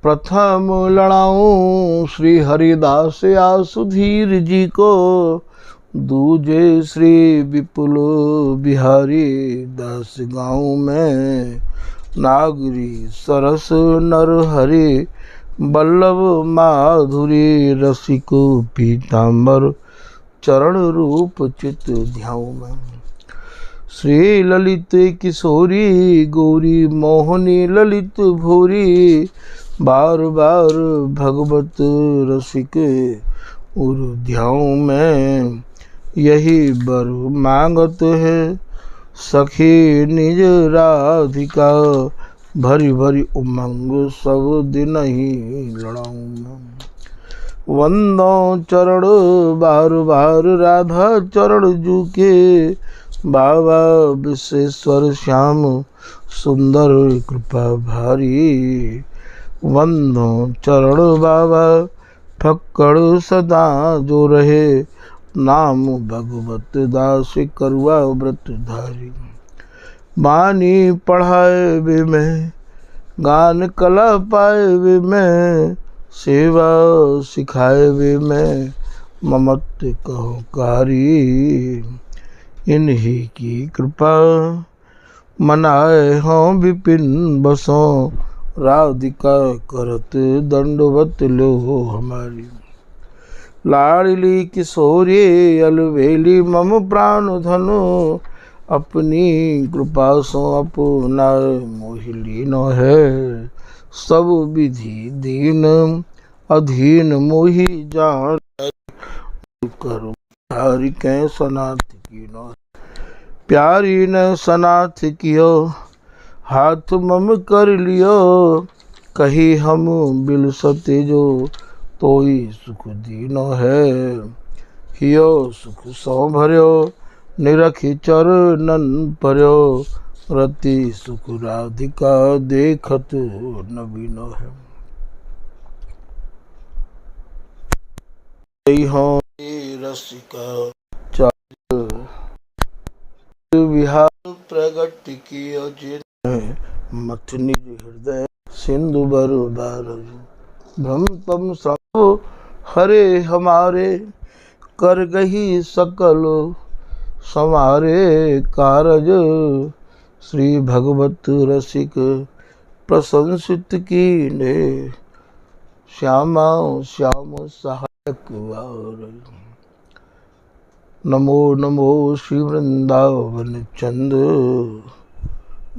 प्रथम लड़ाऊं श्री हरिदास आसुधीर जी को, दूजे श्री विपुल बिहारी दास गाँव में, नागरी सरस नर हरि बल्लभ माधुरी, रसिक पीताम्बर चरण रूप चित ध्याऊ में। श्री ललित किशोरी गौरी मोहनी ललित भूरी, बार बार भगवत रसिक उर ध्याऊ में, यही बर मांगत है सखी निज राधिका, भरी भरी उमंग सब दिन ही लड़ाऊं। वंदो चरण बार बार राधा चरण जूके, बाबा विश्वेश्वर श्याम सुंदर कृपा भारी, वंदो चरण बाबा फक्कड़ सदा जो रहे, नाम भगवत दास करुआ व्रत धारी। बानी पढ़ाए वे में गान कला पाए वे में, सेवा सिखाए वे में ममत कहो कारी, इन्हीं की कृपा मनाए हों विपिन बसों, राधिका करत दंडवत लो हमारी। लाडली किशोरी अलवेली मम प्राण धनु, अपनी कृपा सो अपना मोहि न है, सब विधि दीन अधीन मोहि जान, करो प्यारी कै सनाथ की न, प्यारी न सनाथ कियो हाथ मम कर लियो, कही हम बिल सते जो तोई सुख दीन है, हियो सुख सौ भर्यो निरखी चरणन पर्यो, रति सुख राधिका देखत नवीन है। हो रसिका चाल विहार प्रगट कियो जिन, मथनी हृदय सिंधु बर बार, भ्रम तम सब हरे हमारे, कर गही सकल समारे कारज, श्री भगवत रसिक प्रशंसित कीने, श्यामा श्याम सहायक वार। नमो नमो श्री वृंदावन चंद,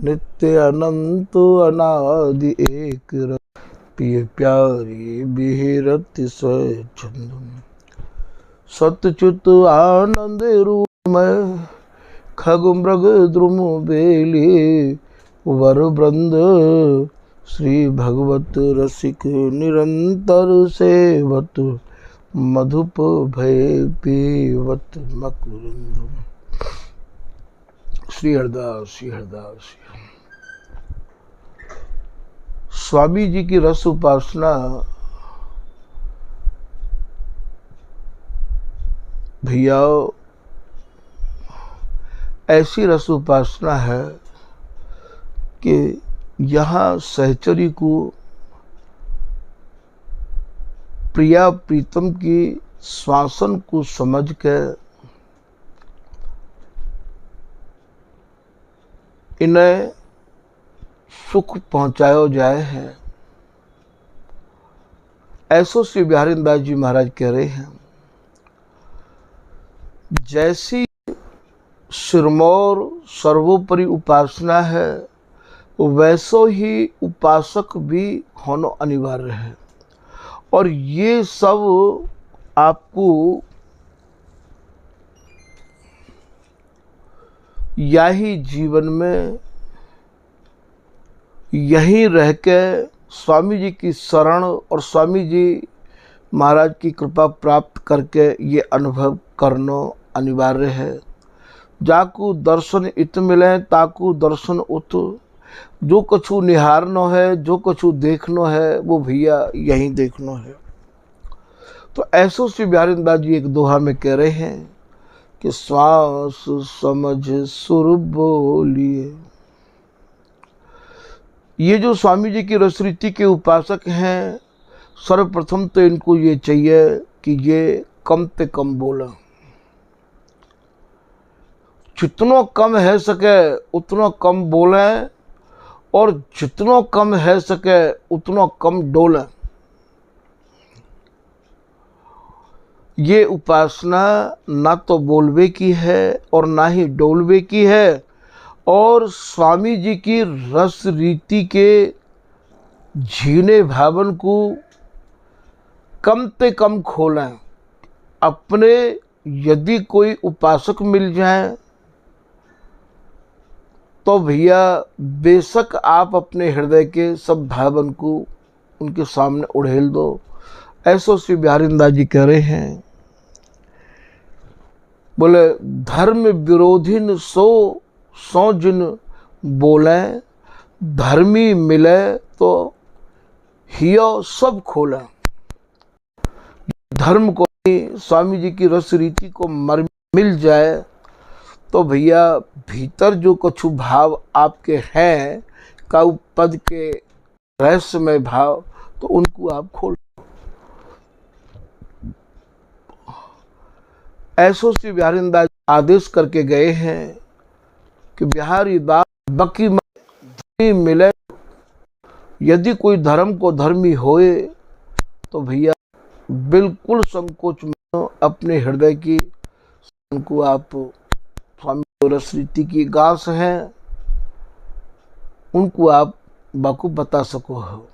नित्य अनंत अनादि एक रस, पिय प्यारी बिहरत स्वच्छंद, सतच्युत आनंद रूपमय, खग मृग द्रुम बेली वर वृंद, श्री भगवत रसिक निरंतर सेवत, मधुप भय पीवत मकुरुंद। श्री हरदास श्री हरदास। स्वामी जी की रस उपासना भैया ऐसी रस उपासना है कि यहाँ सहचरी को प्रिया प्रीतम की श्वासन को समझ के इन्हें सुख पहुंचायो जाए है, ऐसो श्री बिहारी दास जी महाराज कह रहे हैं। जैसी सिरमौर सर्वोपरि उपासना है, वैसो ही उपासक भी होना अनिवार्य है, और ये सब आपको यही जीवन में यहीं रह के स्वामी जी की शरण और स्वामी जी महाराज की कृपा प्राप्त करके ये अनुभव करना अनिवार्य है। जाकू दर्शन इत मिले ताकू दर्शन उत, जो कछु निहारनो है, जो कछु देखनो है, वो भैया यहीं देखनो है। तो ऐसो श्री बिहारी दास जी एक दोहा में कह रहे हैं कि श्वास समझ सुर बोलिए, ये जो स्वामी जी की रस रीति के उपासक हैं, सर्वप्रथम तो इनको ये चाहिए कि ये कम से कम बोलें, जितना कम है सके उतना कम बोलें और जितना कम है सके उतना कम डोलें। ये उपासना ना तो बोलवे की है और ना ही डोलवे की है, और स्वामी जी की रस रीति के जीने भावन को कम से कम खोलें। अपने यदि कोई उपासक मिल जाए तो भैया बेशक आप अपने हृदय के सब भावन को उनके सामने उड़ेल दो। ऐसो श्री बिहारींदास जी कह रहे हैं, बोले धर्म विरोधिन सो जिन बोले, धर्मी मिले तो हियो सब खोले। धर्म को स्वामी जी की रस रीति को मिल जाए तो भैया भीतर जो कुछ भाव आपके हैं काउ पद के रहस्यमय भाव, तो उनको आप खोल। ऐसो श्री बिहारींदास आदेश करके गए हैं कि बिहारी दास बकी मिले, यदि कोई धर्म को धर्मी होए तो भैया बिल्कुल संकोच में अपने हृदय की उनको आप स्वामी रस रीति की गास हैं उनको आप बाको बता सको हो।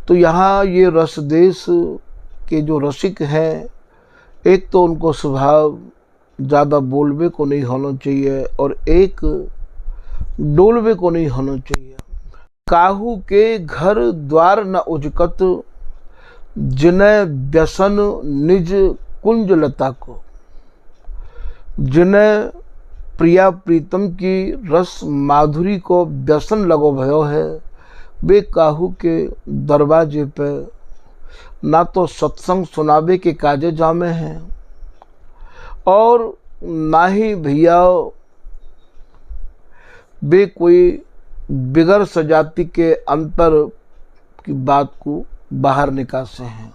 तो यहाँ ये रस देश के जो रसिक हैं, एक तो उनको स्वभाव ज़्यादा बोलवे को नहीं होना चाहिए और एक डोलवे को नहीं होना चाहिए। काहू के घर द्वार न उजकत, जिन्हें व्यसन निज कुंज लता को। जिन्हें प्रिया प्रीतम की रस माधुरी को व्यसन लगो भयो है, वे काहू के दरवाजे पे ना तो सत्संग सुनावे के काजे जामे हैं और ना ही भैया वे कोई बिगर सजाति के अंतर की बात को बाहर निकासे हैं।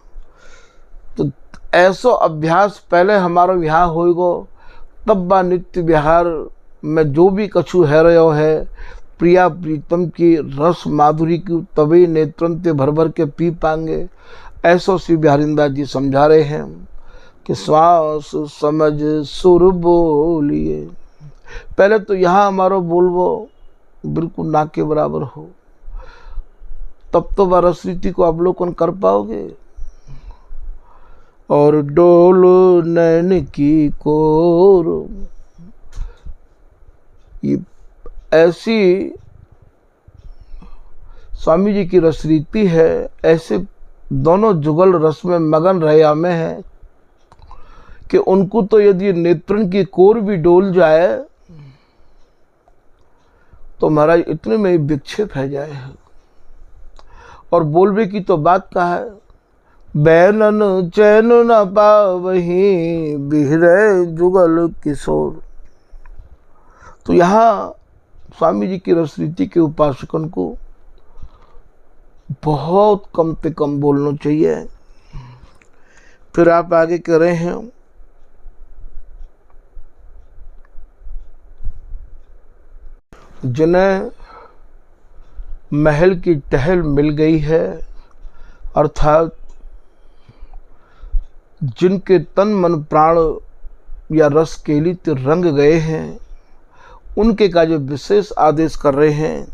तो ऐसो अभ्यास पहले हमारा यहाँ होएगो, तब बा नित्य विहार में जो भी कछु है रहो है प्रिया प्रीतम की रस माधुरी की तभी नेत्रंते भर भर के पी पाएंगे। ऐसो श्री बिहारींदास जी समझा रहे हैं कि श्वास समझ सुर बोलिए। पहले तो यहाँ हमारा बोलवो बिल्कुल ना के बराबर हो, तब तो रस रीति को अवलोकन कर पाओगे। और डोल नैन की कोर, ये ऐसी स्वामी जी की रस रीति है। ऐसे दोनों जुगल रस में मगन रहे हमें हैं कि उनको तो यदि नेत्रन की कोर भी डोल जाए तो महाराज इतने में ही विक्षेप है जाए। और बोलवे की तो बात कहा है, बैनन चैन न पावही बिहरे जुगल किशोर। तो यहाँ स्वामी जी की रस रीति के उपासकन को बहुत कम से कम बोलना चाहिए। फिर आप आगे कह रहे हैं, जिन्हें महल की टहल मिल गई है, अर्थात जिनके तन मन प्राण या रस केलित रंग गए हैं, उनके का जो विशेष आदेश कर रहे हैं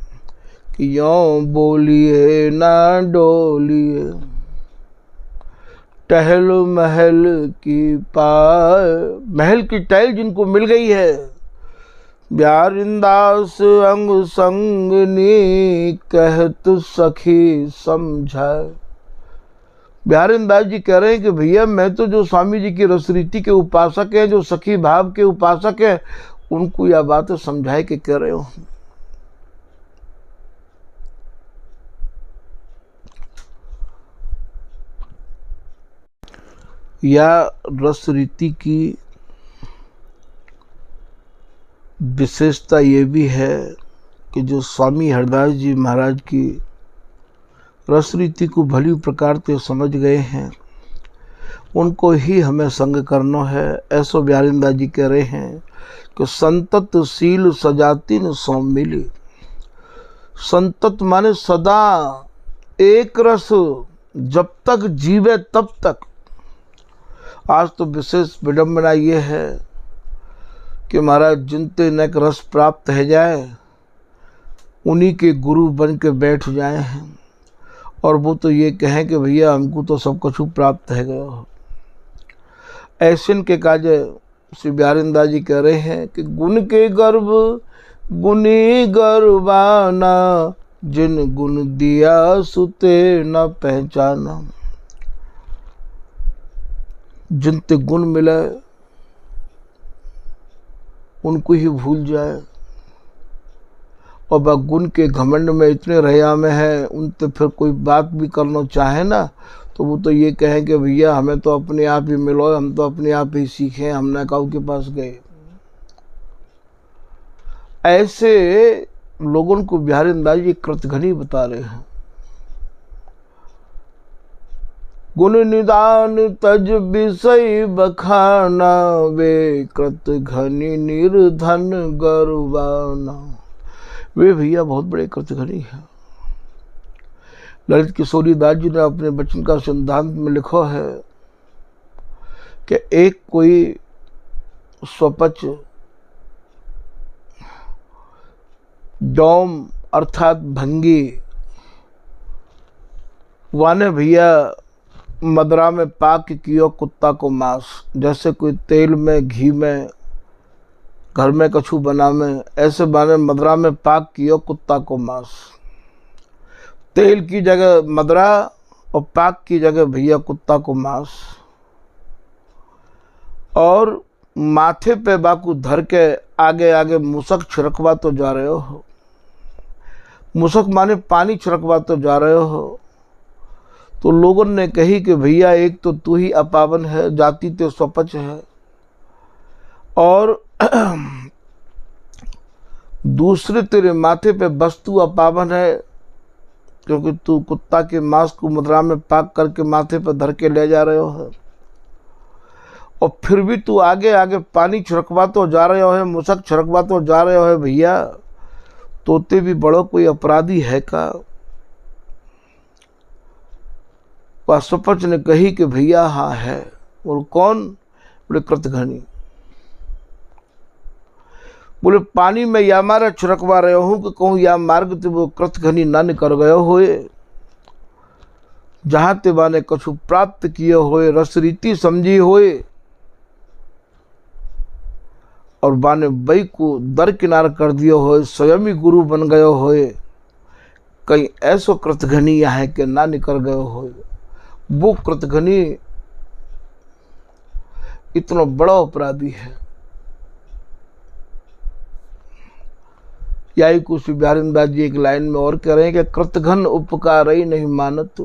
कि यों बोलिए ना डोलिए, टहल महल की महल की टहल जिनको मिल गई है, बिहारींदास अंग संग नी कहत सखी समझाए। बिहारींदास जी कह रहे हैं कि भैया मैं तो जो स्वामी जी की रस रीति के उपासक हैं, जो सखी भाव के उपासक हैं, उनको यह बात समझाए के कह रहे हो। या रस रीति की विशेषता ये भी है कि जो स्वामी हरदास जी महाराज की रस रीति को भली प्रकार से समझ गए हैं, उनको ही हमें संग करना है। ऐसो बिहारिंदा जी कह रहे हैं कि संतत सील सजाती न सौ मिली। संतत माने सदा एक रस, जब तक जीवे तब तक। आज तो विशेष विडंबना ये है कि महाराज जिनते नेक रस प्राप्त है जाए, उन्हीं के गुरु बन के बैठ जाए हैं, और वो तो ये कहें कि भैया हमको तो सब कुछ प्राप्त है गया। ऐसे के काजे श्री बिहारिंदा जी कह रहे हैं कि गुण के गर्भ गुनी गर्वाना, जिन गुण दिया सुते न पहचाना। जिनते गुण मिले उनको ही भूल जाए, और वह गुण के घमंड में इतने रया में है, उनसे फिर कोई बात भी करना चाहे ना तो वो तो ये कहें कि भैया हमें तो अपने आप ही मिलो, हम तो अपने आप ही सीखे, हम ना काऊ के पास गए। ऐसे लोगों को बिहारिंदा जी कृतघ्नी बता रहे हैं। गुण निदान तज विषय बखाना, वे कृतघ्नी निर्धन गर्वाना। वे भैया बहुत बड़े कृतघ्नी हैं। ललित किशोरी दास जी ने अपने वचन का सिद्धांत में लिखा है कि एक कोई स्वपच डोम अर्थात भंगी वाने भैया मदरा में पाक कियो कुत्ता को मांस। जैसे कोई तेल में घी में घर में कछु बना में, ऐसे बाने मदरा में पाक कियो कुत्ता को मांस। तेल की जगह मदरा और पाक की जगह भैया कुत्ता को मांस। और माथे पे बाकू धर के आगे आगे मुसक छिड़कवा तो जा रहे हो। मुसक माने पानी छिड़कवा तो जा रहे हो। तो लोगों ने कही कि भैया एक तो तू ही अपावन है, जाति ते स्वपच है, और दूसरे तेरे माथे पे वस्तु अपावन है, क्योंकि तू कुत्ता के मांस को मदरा में पाक करके माथे पर धर के ले जा रहे हो, और फिर भी तू आगे आगे पानी छिड़कवा तो जा रहे हो, मुसक छिड़कवा तो जा रहे हो। भैया तोते भी बड़ो कोई अपराधी है का? वह स्वपच ने कही कि भैया हाँ है। और कौन? बोले कृतघ्नी। बोले पानी में या मारा छिड़कवा रहे हूं कि कहूँ या मार्ग ते वो कृतघ्नी ना निकल गए होए, जहां ते बाने कछु प्राप्त किए होए, रस रीति समझी होए, और बाने बई को दर किनार कर दियो होए, स्वयं ही गुरु बन गयो होए। कहीं ऐसो कृतघ्नी यहाँ के ना निकल गयो होए। वो कृतघ्नी इतना बड़ा अपराधी है। यही कुछ बिहारिंदा जी एक लाइन में और कह रहे हैं कि कृतघ्न उपकार ही नहीं मानत,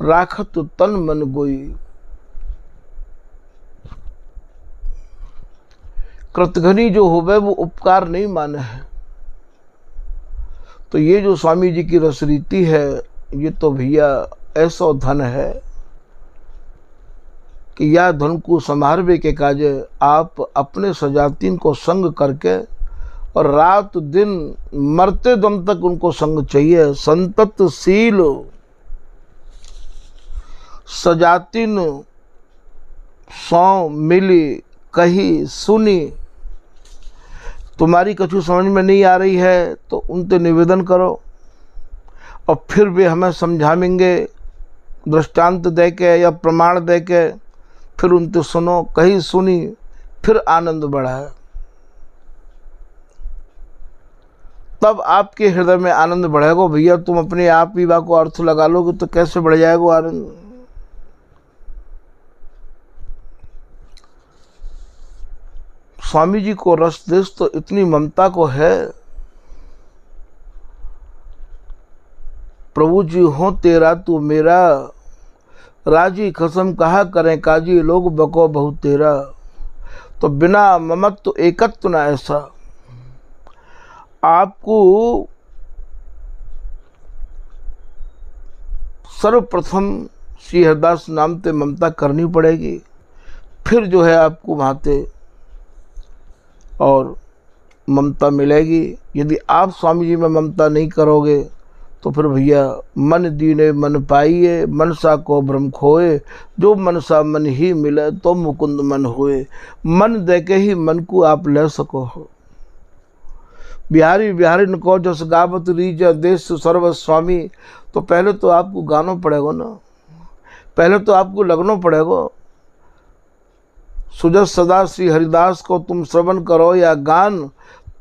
राखत तन मन गोई। कृतघ्नी जो होवे वो उपकार नहीं माने है। तो ये जो स्वामी जी की रसरीति है, ये तो भैया ऐसा धन है कि या धन को संभारवे के काजे आप अपने सजातीन को संग करके और रात दिन मरते दम तक उनको संग चाहिए। संतत सील सजातीन सौ मिली कही सुनी। तुम्हारी कछु समझ में नहीं आ रही है तो उनसे निवेदन करो, और फिर वे हमें समझाएंगे दृष्टांत दे के या प्रमाण दे के, फिर उनसे सुनो, कहीं सुनी फिर आनंद बढ़ाए, तब आपके हृदय में आनंद बढ़ेगा। भैया तुम अपने आप ही को अर्थ लगा लोगे तो कैसे बढ़ जाएगा आनंद। स्वामी जी को रस देश तो इतनी ममता को है, प्रभु जी हो तेरा तू मेरा, राजी कसम कहा करें काजी, लोग बको बहु तेरा। तो बिना ममत्व एकत्व ना ऐसा। आपको सर्वप्रथम श्री हरिदास नाम ते ममता करनी पड़ेगी, फिर जो है आपको वहाँ ते और ममता मिलेगी। यदि आप स्वामी जी में ममता नहीं करोगे तो फिर भैया मन दीने मन पाइए, मनसा को भ्रम खोए, जो मनसा मन ही मिले तो मुकुंद मन होए। मन दे के ही मन को आप ले सको हो। बिहारी बिहारी को जस गावत रीज देश सर्व स्वामी, तो पहले तो आपको गाना पड़ेगा ना, पहले तो आपको लगना पड़ेगा। सुजस सदा श्री हरिदास को तुम श्रवण करो या गान,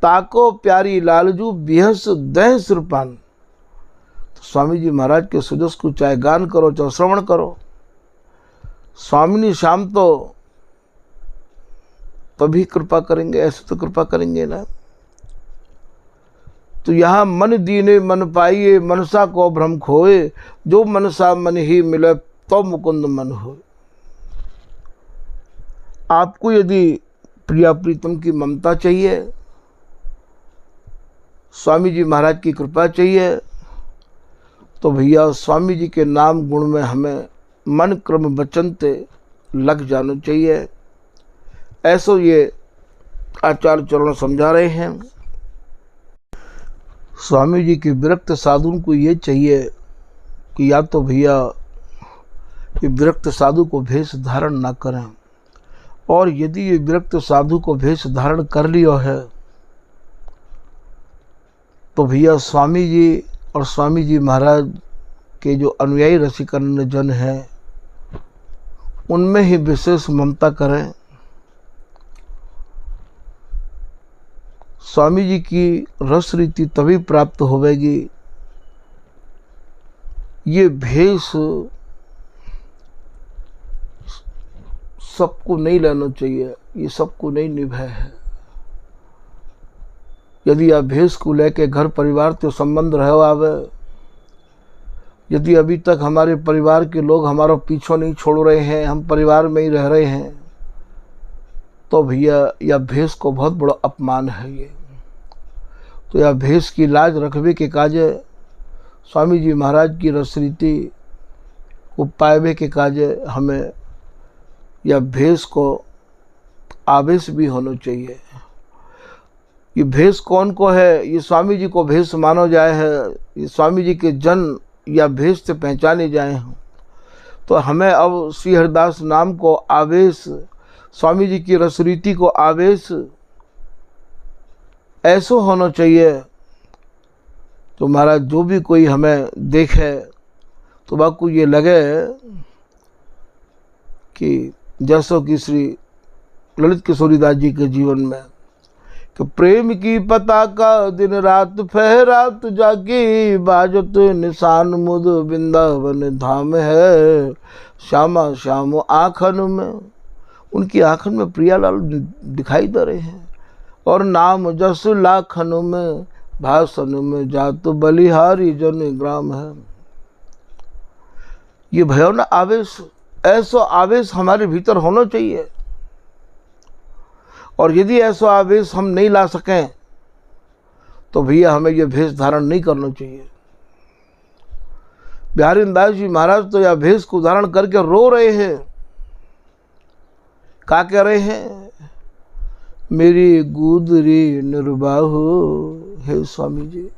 ताको प्यारी लालजू बिहस दह सिरपान। तो स्वामी जी महाराज के सुजस को चाहे गान करो चाहे श्रवण करो, स्वामिनी श्याम तो तभी कृपा करेंगे, ऐसे तो कृपा करेंगे ना। तो यहाँ मन दीने मन पाइए, मनसा को भ्रम खोए, जो मनसा मन ही मिले तो मुकुंद मन हो। आपको यदि प्रिया प्रीतम की ममता चाहिए, स्वामी जी महाराज की कृपा चाहिए, तो भैया स्वामी जी के नाम गुण में हमें मन क्रम वचन ते लग जाना चाहिए। ऐसो ये आचार्य चरण समझा रहे हैं। स्वामी जी के विरक्त साधु को ये चाहिए कि या तो भैया ये विरक्त साधु को भेष धारण ना करें, और यदि ये विरक्त साधु को भेष धारण कर लिया है तो भैया स्वामी जी और स्वामी जी महाराज के जो अनुयायी रसिकन जन हैं उनमें ही विशेष ममता करें। स्वामी जी की रस रीति तभी प्राप्त होवेगी। ये भेष सबको नहीं लेना चाहिए, ये सबको नहीं निभाए है। यदि आप भेष को लेके घर परिवार तो संबंध रहो आवे, यदि अभी तक हमारे परिवार के लोग हमारा पीछा नहीं छोड़ रहे हैं, हम परिवार में ही रह रहे हैं, तो भैया यह भेष को बहुत बड़ा अपमान है। ये तो यह भेष की लाज रखबे के काजे, स्वामी जी महाराज की रसरीति को पाएबे के काजे हमें यह भेष को आवेश भी होना चाहिए। ये भेष कौन को है? ये स्वामी जी को भेष मानो जाए है, ये स्वामी जी के जन या भेष से पहचाने जाए हैं। तो हमें अब श्री हरिदास नाम को आवेश, स्वामी जी की रसरीति को आवेश ऐसा होना चाहिए। तो महाराज जो भी कोई हमें देखे तो बाकू ये लगे कि जैसो कि श्री ललित किशोरीदास जी के जीवन में कि प्रेम की पताका दिन रात फहरात जागी, बाजत निशान मुद वृंदावन धाम है, श्यामा श्याम आँखन में, उनकी आँखन में प्रियालाल दिखाई दे रहे हैं। और नाम जस लाखन में, भाषण में जात बलिहारी जन ग्राम है। ये भयो ना आवेश, ऐसा आवेश हमारे भीतर होना चाहिए। और यदि ऐसा आवेश हम नहीं ला सकें तो भैया हमें यह भेष धारण नहीं करना चाहिए। बिहारी दास जी महाराज तो यह भेष को धारण करके रो रहे हैं। क्या कह रहे हैं? मेरी गुदरी निर्बाहु, हे स्वामी जी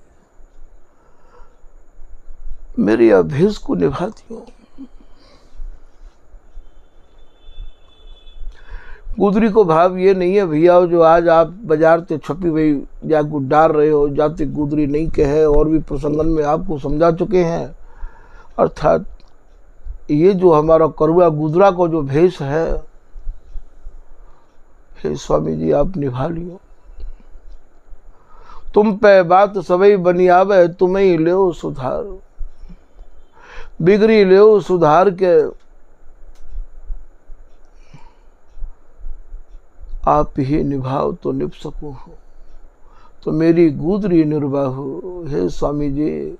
मेरी यह भेष को निभाती हो। गुदरी को भाव ये नहीं है भैया जो आज आप बाजार से छपी हुई या डाल रहे हो, जाते गुदरी नहीं कहे, और भी प्रसंगन में आपको समझा चुके हैं। अर्थात ये जो हमारा करुआ गुदरा को जो भेष है, हे स्वामी जी आप निभा लियो। तुम पे बात सबई बनी आवे, तुम्हें ही ले सुधार, बिगड़ी ले सुधार के आप ही निभाओ तो निभ सकूं। तो मेरी गुदरी निर्बाहु, हे स्वामी जी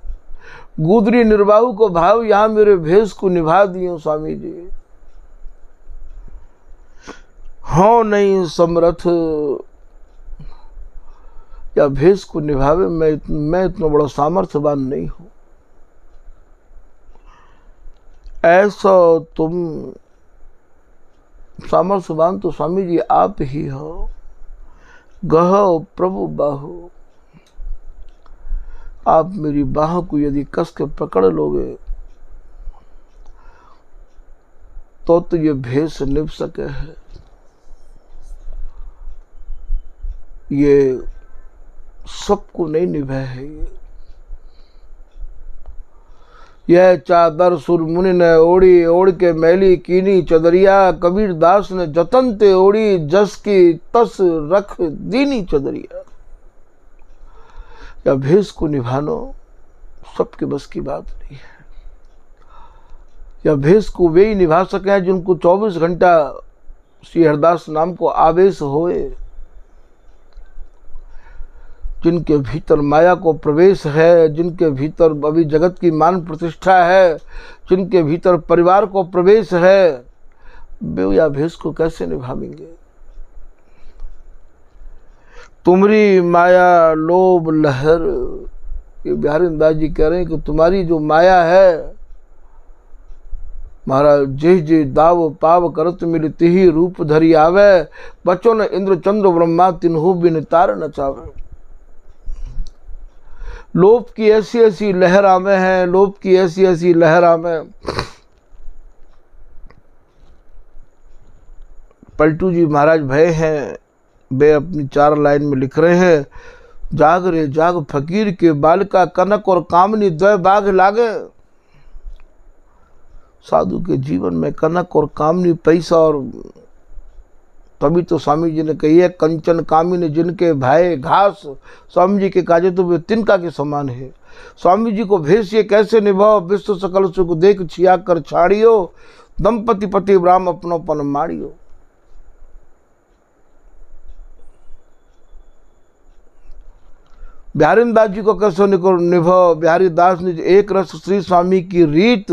गुदरी निर्बाहु को भाव यहाँ मेरे भेष को निभा दियो स्वामी जी। हो नहीं समर्थ या भेष को निभावे। मैं इतना बड़ा सामर्थ्यवान नहीं हूं। ऐसा तुम सामर्थ्यवान तो स्वामी जी आप ही हो। गहो प्रभु बाहु, आप मेरी बाहों को यदि कस के पकड़ लोगे तो ये भेष निभ सके है। ये सबको नहीं निभा है। यह चादर सुर मुनि ने ओढ़ी, ओढ़ के मैली कीनी चदरिया। कबीर दास ने जतन ते ओढ़ी, जस की तस रख दीनी चदरिया। या भेष को निभानो सबके बस की बात नहीं है। या भेष को वे ही निभा सके हैं जिनको 24 घंटा श्री हरदास नाम को आवेश होए, जिनके भीतर माया को प्रवेश है, जिनके भीतर अभी जगत की मान प्रतिष्ठा है, जिनके भीतर परिवार को प्रवेश है, वे या भेष को कैसे निभाएंगे। तुम्हारी माया लोभ लहर, ये बिहारी दास जी कह रहे हैं कि तुम्हारी जो माया है महाराज, जिह जिह दाव पाव करत मिलती ही रूप धरी आवे। बचो न इंद्र चंद्र ब्रह्मा तिन्हु बिन तार नचावे। लोभ की ऐसी ऐसी लहरा में है, लोभ की ऐसी ऐसी लहरा में। पलटू जी महाराज भय हैं, वे अपनी 4 लाइन में लिख रहे हैं। जाग रे जाग फकीर के बालिका, कनक और कामनी द्वय बाघ लागे। साधु के जीवन में कनक और कामनी, पैसा और, तभी तो स्वामी जी ने कही है कंचन कामिनी जिनके भाई घास। स्वामी जी के काजे तो वे तिनका के समान है। स्वामी जी को भेष ये कैसे निभाओ, विश्व सकल सुख देख छिया कर छाड़ियो। दंपति पति राम अपनोपन माड़ियो। बिहारी दास जी को कैसे निभाओ। बिहारी दास ने एक रस श्री स्वामी की रीत,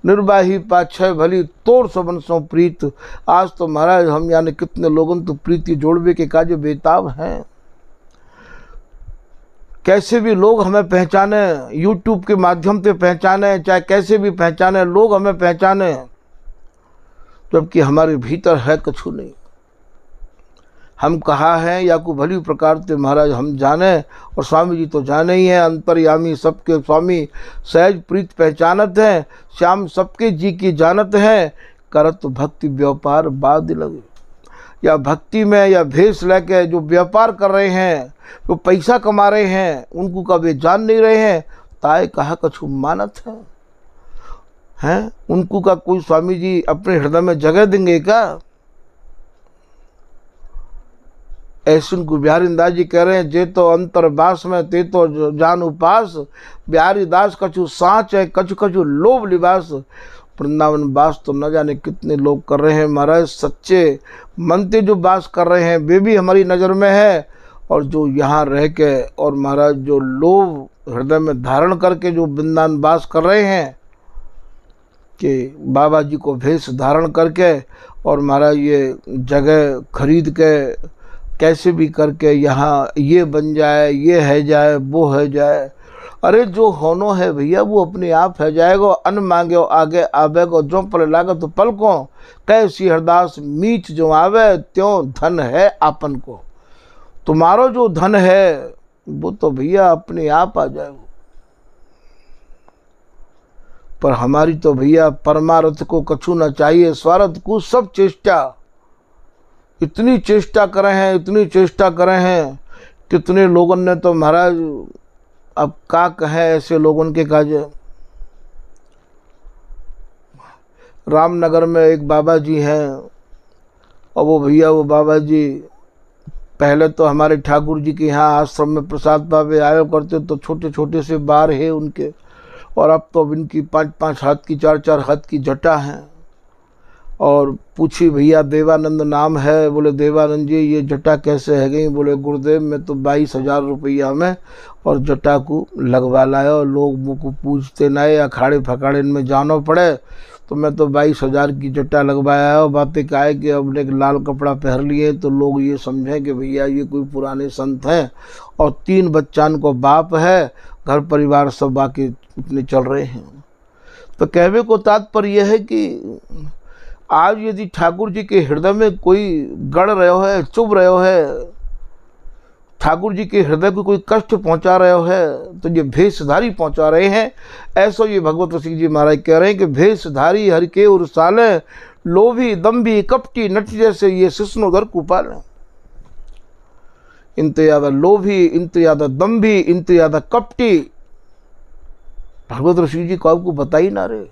निर्वाही पाछय भली तोड़ सबन सो प्रीत। आज तो महाराज हम यानी कितने लोगों तो प्रीति जोड़वे के काजे बेताब हैं। कैसे भी लोग हमें पहचाने, यूट्यूब के माध्यम से पहचाने, चाहे कैसे भी पहचाने, लोग हमें पहचाने, जबकि हमारे भीतर है कछु नहीं। हम कहाँ हैं या को भली प्रकार से महाराज हम जाने, और स्वामी जी तो जाने ही हैं। अंतर्यामी सबके स्वामी, सहज प्रीत पहचानत हैं। श्याम सबके जी की जानत हैं। करत भक्ति व्यापार बाद लगे। या भक्ति में या भेष लेके जो व्यापार कर रहे हैं, जो पैसा कमा रहे हैं, उनको कभी जान नहीं रहे हैं। ताए कहा कछु मानत हैं, उनको का कोई स्वामी जी अपने हृदय में जगह देंगे क्या। ऐसे उनको बिहारी दास जी कह रहे हैं, जे तो अंतरवास में ते तो जान उपास। बिहारी दास कछु साँच है, कछु कछु लोभ लिबास। वृंदावन वास तो न जाने कितने लोग कर रहे हैं महाराज। सच्चे मनते जो वास कर रहे हैं वे भी हमारी नज़र में है, और जो यहाँ रह के और महाराज जो लोभ हृदय में धारण करके जो वृंदावन वास कर रहे हैं कि बाबा जी को भेष धारण करके और महाराज ये जगह खरीद के कैसे भी करके यहाँ ये बन जाए, ये है जाए, वो है जाए। अरे जो होनो है भैया वो अपने आप है जाएगा। अन्न मांगे आगे आवेगो, जो पल लागे तो पल को। कैसी हरदास मीच जो आवे, त्यों धन है आपन को। तुम्हारो जो धन है वो तो भैया अपने आप आ जाएगा। पर हमारी तो भैया परमार्थ को कछु न चाहिए, स्वार्थ को सब चेष्टा। इतनी चेष्टा करे हैं, इतनी चेष्टा करे हैं। कितने लोगों ने तो महाराज अब का कहे ऐसे लोगों के काजे। रामनगर में एक बाबा जी हैं, और वो भैया वो बाबा जी पहले तो हमारे ठाकुर जी के यहाँ आश्रम में प्रसाद पावे आया करते, तो छोटे छोटे से बार है उनके, और अब तो इनकी 5-5 हाथ की 4-4 हाथ की जटा हैं। और पूछी, भैया देवानंद नाम है? बोले देवानंद जी ये जटा कैसे है गई? बोले गुरुदेव मैं तो 22,000 रुपया में और जटा को लगवा लाया, और लोग मुझको पूछते नहीं, अखाड़े फखाड़े में जाना पड़े तो मैं तो 22,000 की जटा लगवाया। और बातें क्या है कि अब एक लाल कपड़ा पहन लिए तो लोग ये समझें कि भैया ये कोई पुराने संत हैं, और 3 बच्चान को बाप है, घर परिवार सब बाकी इतने चल रहे हैं। तो कहने को तात्पर्य यह है कि आज यदि ठाकुर जी के हृदय में कोई गड़ रहे है, चुभ रहे है, ठाकुर जी के हृदय को कोई कष्ट पहुंचा रहे है, तो ये भेषधारी पहुंचा रहे हैं। ऐसा ये भगवत सिंह जी महाराज कह रहे हैं कि भेषधारी हर के उर्साले, लोभी दम्भी कपटी नट जैसे ये शिष्णोधर कुपाल। इनते ज्यादा लोभी, इनते ज्यादा दम्भी, इनते ज्यादा कपटी भगवत ऋषि जी को आपको बता ही ना रहे।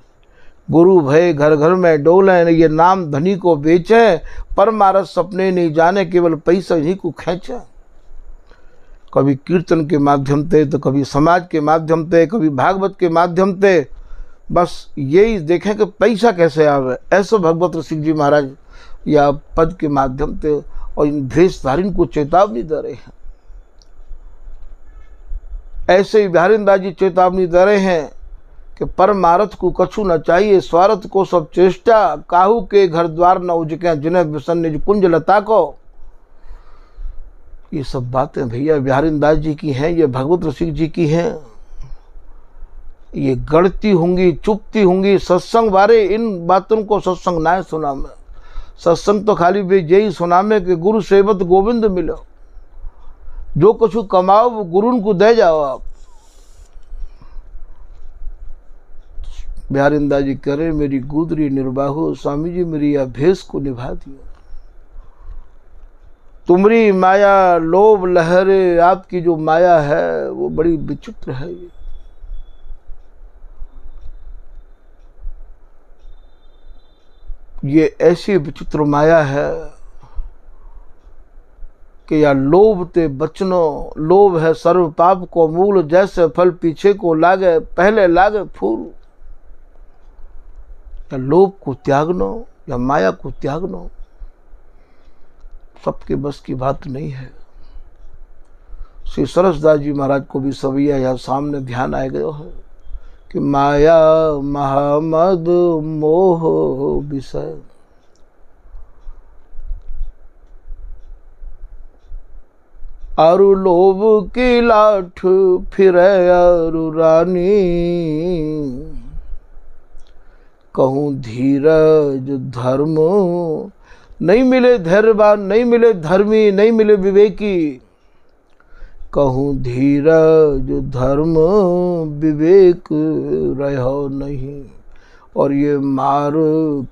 गुरु भय घर घर में डोले, ये नाम धनी को बेचे, परमारथ सपने नहीं जाने, केवल पैसा ही को खेचे। कभी कीर्तन के माध्यम से, तो कभी समाज के माध्यम से, कभी भागवत के माध्यम से, बस यही देखें कि पैसा कैसे आवे। ऐसा भगवत ऋषि जी महाराज या पद के माध्यम से और इन भेषधारी को चेतावनी दे रहे हैं। ऐसे ही बिहारीदास जी चेतावनी दे रहे हैं कि परमारथ को कछु न चाहिए, स्वार्थ को सब चेष्टा, काहू के घर द्वार न उजके, जिन्हें विसन निज कुंज लता को। ये सब बातें भैया बिहारीदास जी की हैं, ये भगवत ऋषि जी की हैं। ये गढ़ती होंगी, चुपती होंगी सत्संग बारे। इन बातों को सत्संग ना सुना में, सत्संग तो खाली वे यही सुना में कि गुरु सेवत गोविंद मिलो, जो कुछ कमाओ वो गुरु को दे जाओ आप। बिहारीदास जी करे मेरी गुदरी निर्बाहो, स्वामी जी मेरी यह भेष को निभा दियो। तुम्हारी माया लोभ लहरे, आपकी जो माया है वो बड़ी विचित्र है। ये ऐसी विचित्र माया है कि या लोभ ते बचनो, लोभ है सर्व पाप को मूल, जैसे फल पीछे को लागे पहले लागे फूल। या लोभ को त्यागनो या माया को त्यागनो, सबके बस की बात नहीं है। श्री सरसदास जी महाराज को भी सवैया यहाँ सामने ध्यान आ गया है कि माया महामद मोह विषय, अरु लोभ की लाठ फिरे अरु रानी, कहूँ धीरज धर्म नहीं मिले धैर्यवान, नहीं मिले धर्मी, नहीं मिले विवेकी। कहूँ धीरज धर्म विवेक रहो नहीं, और ये मार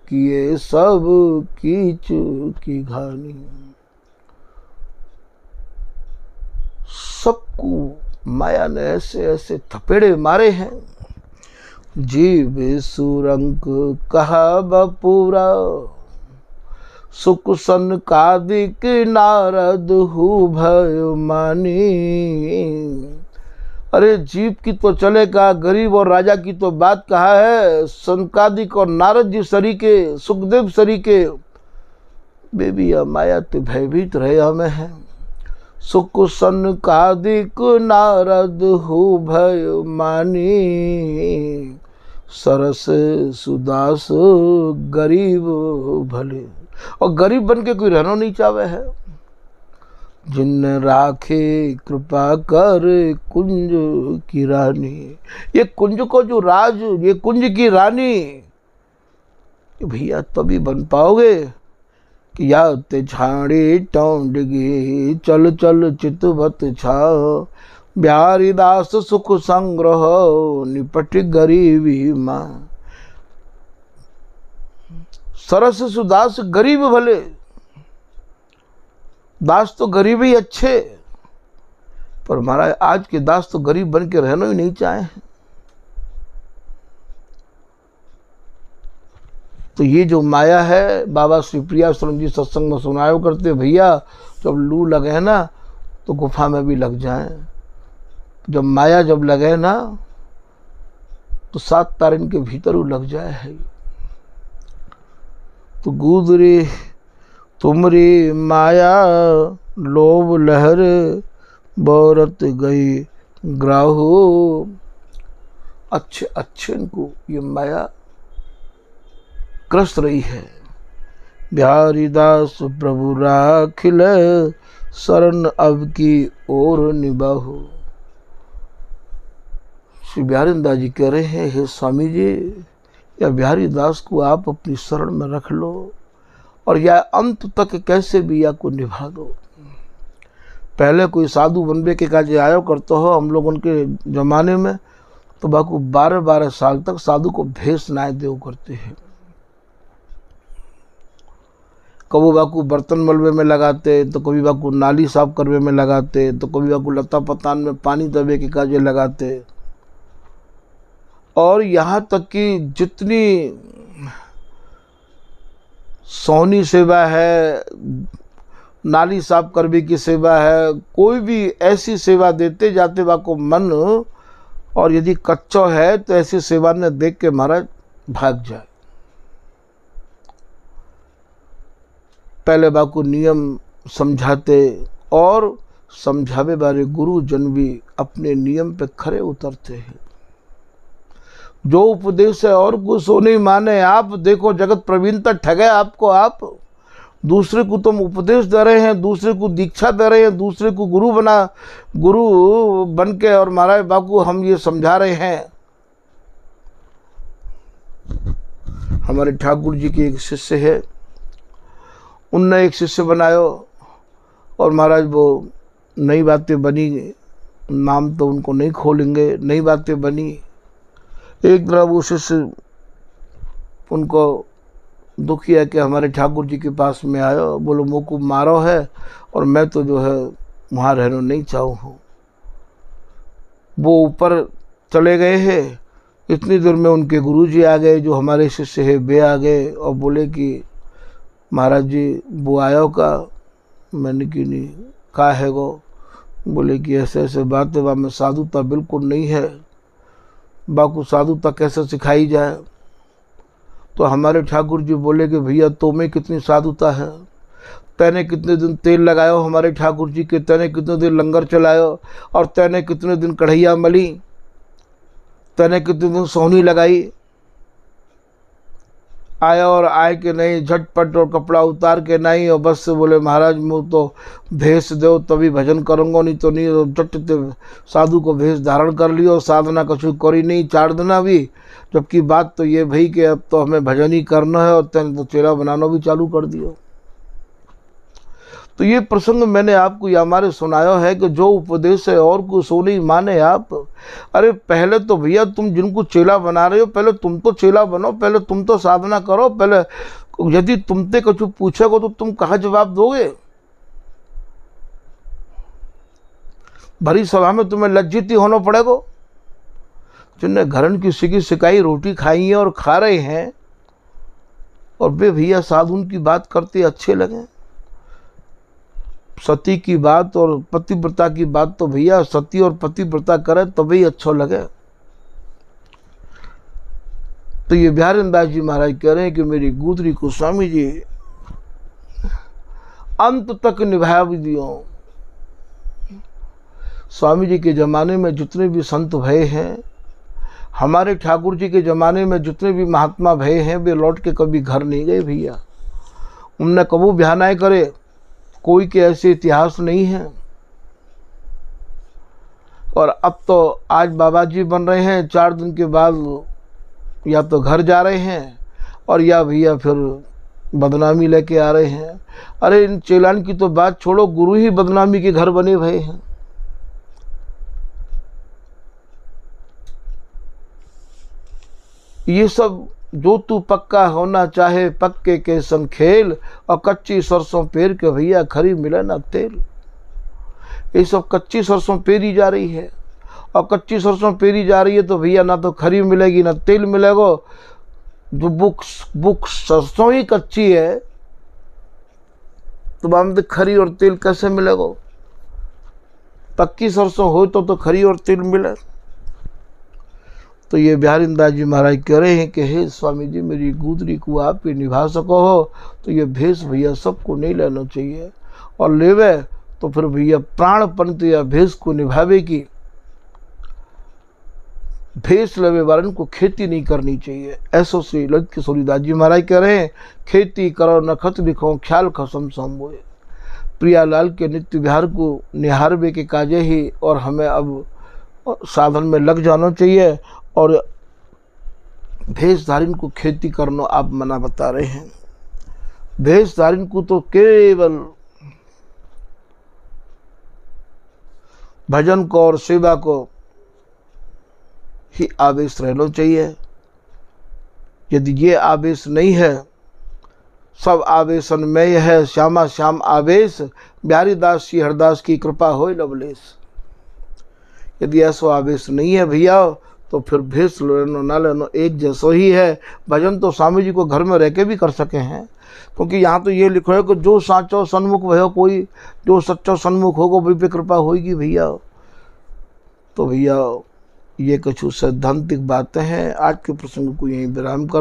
किए सब कीच की घानी। सबको माया ने ऐसे ऐसे थपेड़े मारे हैं। जीव सुरंग कहा बपूरा, सुख सन कादिक नारद हु भय मानी। अरे जीव की तो चलेगा, गरीब और राजा की तो बात कहा है। सनकादिक और नारद जी सरीके, सुखदेव सरीके, बेबी माया तो भयभीत रहे हमें है। सुख सन कादिक नारद हु भय मानी, सरस सुदास गरीब भले। और गरीब बन के कोई रहना नहीं चाहे है। जिन राखे कृपा कर कुंज की रानी, ये कुंज को जो राज, ये कुंज की रानी, भैया तभी बन पाओगे कि या ते झाड़ी टौंडगी, चल चल चितवत छाओ। बिहारीदास सुख संग्रह, निपट गरीबी माँ। सरस सुदास गरीब भले, दास तो गरीब ही अच्छे, पर महाराज आज के दास तो गरीब बन के रहना ही नहीं चाहे। तो ये जो माया है, बाबा श्री प्रियाश्रम जी सत्संग में सुनाया करते, भैया जब लू लगे ना तो गुफा में भी लग जाए। जब माया जब लगे ना तो 7 तारिन के भीतर वो लग जाए है। तो गुदरी तुमरी माया लोभ लहर बरत गई ग्राहो। अच्छे अच्छे इनको ये माया ग्रस्त रही है। बिहारी दास प्रभु राखिल शरण अब की ओर निबाहो। श्री बिहारी दास जी कह रहे हैं, हे स्वामी जी, या बिहारी दास को आप अपनी शरण में रख लो और या अंत तक कैसे भी या को निभा दो। पहले कोई साधु बनबे के काज आयो करते हो हम लोग उनके जमाने में, तो बाकू 12-12 साल तक साधु को भेष नाय देव करते हैं। कभी बाकू बर्तन मलबे में लगाते, तो कभी बाकू नाली साफ करवे में लगाते, तो कभी बाकू लता पतान में पानी दबे के काजे लगाते। और यहाँ तक कि जितनी सोनी सेवा है, नाली साफ करने की सेवा है, कोई भी ऐसी सेवा देते जाते बाको मन, और यदि कच्चा है तो ऐसी सेवा ने देख के महाराज भाग जाए। पहले बाको नियम समझाते और समझावे बारे गुरु जन भी अपने नियम पे खरे उतरते हैं। जो उपदेश है और कुछ सो नहीं माने। आप देखो जगत प्रवीणता ठगे आपको। आप दूसरे को तुम उपदेश दे रहे हैं, दूसरे को दीक्षा दे रहे हैं, दूसरे को गुरु बन के और महाराज बाबू हम ये समझा रहे हैं। हमारे ठाकुर जी के एक शिष्य है, उनने एक शिष्य बनायो और महाराज वो नई बातें बनी, नाम तो उनको नहीं खोलेंगे, नई बातें बनी। एक तरह वो शिष्य उनको दुखी है कि हमारे ठाकुर जी के पास में आयो, बोलो मोको मारो है और मैं तो जो है वहाँ रहना नहीं चाहूँ हूँ। वो ऊपर चले गए हैं। इतनी देर में उनके गुरुजी आ गए, जो हमारे शिष्य है वे आ गए और बोले कि महाराज जी वो आयो का। मैंने कि नहीं कहा है वो। बोले कि ऐसे ऐसे बात है, वहाँ में साधुता बिल्कुल नहीं है, बाकू साधुता कैसे सिखाई जाए। तो हमारे ठाकुर जी बोले कि भैया तो में कितनी साधुता है, तैने कितने दिन तेल लगायो हमारे ठाकुर जी के, तैने कितने दिन लंगर चलायो, और तैने कितने दिन कढ़ैया मली, तैने कितने दिन सोहनी लगाई। आया और आए के नहीं, झटपट और कपड़ा उतार के नहीं, और बस से बोले महाराज मुँह तो भेष दो तभी भजन करूँगा, नहीं तो नहीं। झट साधु को भेष धारण कर लियो, साधना कछु करी नहीं 4 दिन भी। जबकि बात तो ये भाई कि अब तो हमें भजन ही करना है, और तेने तो चेला बनाना भी चालू कर दियो। तो ये प्रसंग मैंने आपको हमारे सुनाया है कि जो उपदेश है और को सो नहीं माने आप। अरे पहले तो भैया तुम जिनको चेला बना रहे हो, पहले तुम तो चेला बनो, पहले तुम तो साधना करो। पहले यदि तुमसे कुछ पूछेगा तो तुम कहाँ जवाब दोगे? भरी सभा में तुम्हें लज्जित ही होना पड़ेगा। जिनने घरन की सिकी सिकाई रोटी खाई है और खा रहे हैं, और वे भैया साधु उनकी बात करते अच्छे लगे। सती की बात और पतिव्रता की बात तो भैया सती और पतिव्रता करे तभी अच्छा लगे। तो ये बिहारी दास जी महाराज कह रहे हैं कि मेरी गुदरी को स्वामी जी अंत तक निभा भी दियो। स्वामी जी के ज़माने में जितने भी संत भये हैं, हमारे ठाकुर जी के ज़माने में जितने भी महात्मा भये हैं, वे लौट के कभी घर नहीं गए भैया। उनने कबू बयानाएं करे, कोई के ऐसे इतिहास नहीं है। और अब तो आज बाबा जी बन रहे हैं, 4 दिन के बाद या तो घर जा रहे हैं और या भैया फिर बदनामी लेके आ रहे हैं। अरे इन चेलान की तो बात छोड़ो, गुरु ही बदनामी के घर बने भये हैं। ये सब जो तू पक्का होना चाहे पक्के के संग खेल, और कच्ची सरसों पेर के भैया खरी मिले ना तेल। ये सब कच्ची सरसों पेरी जा रही है, और कच्ची सरसों पेरी जा रही है तो भैया ना तो खरी मिलेगी ना तेल मिलेगा। जो बुक सरसों ही कच्ची है तो हम खरी और तेल कैसे मिलेगा? पक्की सरसों हो तो खरी और तेल मिले। तो ये बिहारीदास जी महाराज कह रहे हैं कि हे स्वामी जी, मेरी गुदरी को आप ही निभा सको हो, तो ये भेष भैया सबको नहीं लेना चाहिए, और लेवे तो फिर भैया प्राणपंत या भेष को निभावे की। भेष लेवे वालन को खेती नहीं करनी चाहिए। ऐसो श्री ललित किशोरीदास जी महाराज कह रहे हैं, खेती करो नखत लिखो ख्याल खसम संबोए। प्रियालाल के नित्य विहार को निहारवे के काजे ही, और हमें अब साधन में लग जाना चाहिए। और भेषधारिन को खेती करना आप मना बता रहे हैं। भेषधारिन को तो केवल भजन को और सेवा को ही आवेश रहना चाहिए। यदि ये आवेश नहीं है, सब आवेशन में है श्यामा श्याम आवेश, बिहारीदास जी हरदास की कृपा हो लवलेश। यदि ऐसा आवेश नहीं है भैया, तो फिर भेष लेनो ना लेनो एक जैसा ही है। भजन तो स्वामी जी को घर में रह के भी कर सके हैं, क्योंकि यहाँ तो ये लिखो है कि जो साचो सन्मुख भयो कोई, जो सच्चो सन्मुख होगा वही पे कृपा होगी भैया। तो भैया ये कुछ सैद्धांतिक बातें हैं। आज के प्रसंग को यहीं विराम कर